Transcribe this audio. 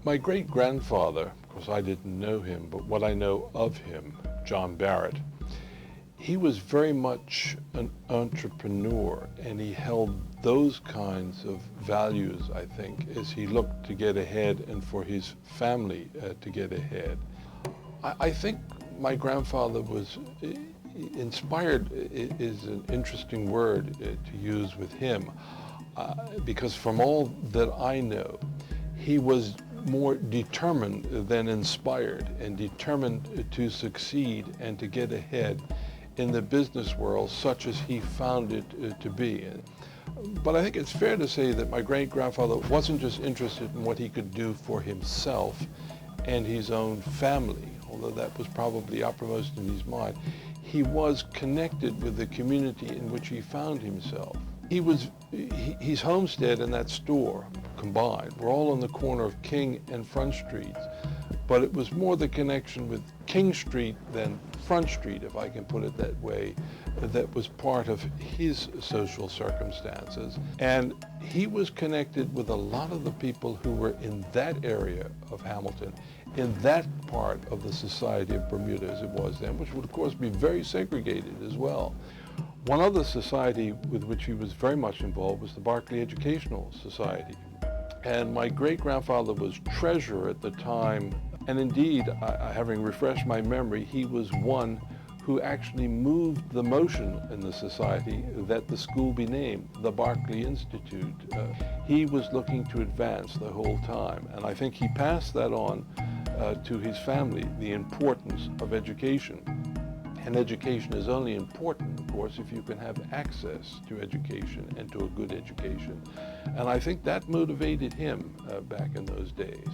My great-grandfather, of course I didn't know him, but what I know of him, John Barritt, he was very much an entrepreneur, and he held those kinds of values, I think, as he looked to get ahead and for his family to get ahead. I think my grandfather was inspired is an interesting word to use with him, because from all that I know, he was more determined than inspired, and determined to succeed and to get ahead in the business world such as he found it to be. But I think it's fair to say that my great-grandfather wasn't just interested in what he could do for himself and his own family, although that was probably uppermost in his mind. He was connected with the community in which he found himself. His homestead and that store combined were all on the corner of King and Front Streets, but it was more the connection with King Street than Front Street, if I can put it that way, that was part of his social circumstances. And he was connected with a lot of the people who were in that area of Hamilton, in that part of the society of Bermuda as it was then, which would of course be very segregated as well. One other society with which he was very much involved was the Berkeley Educational Society. And my great-grandfather was treasurer at the time, and indeed, having refreshed my memory, he was one who actually moved the motion in the society that the school be named the Berkeley Institute. He was looking to advance the whole time, and I think he passed that on to his family, the importance of education. And education is only important, of course, if you can have access to education and to a good education. And I think that motivated him back in those days.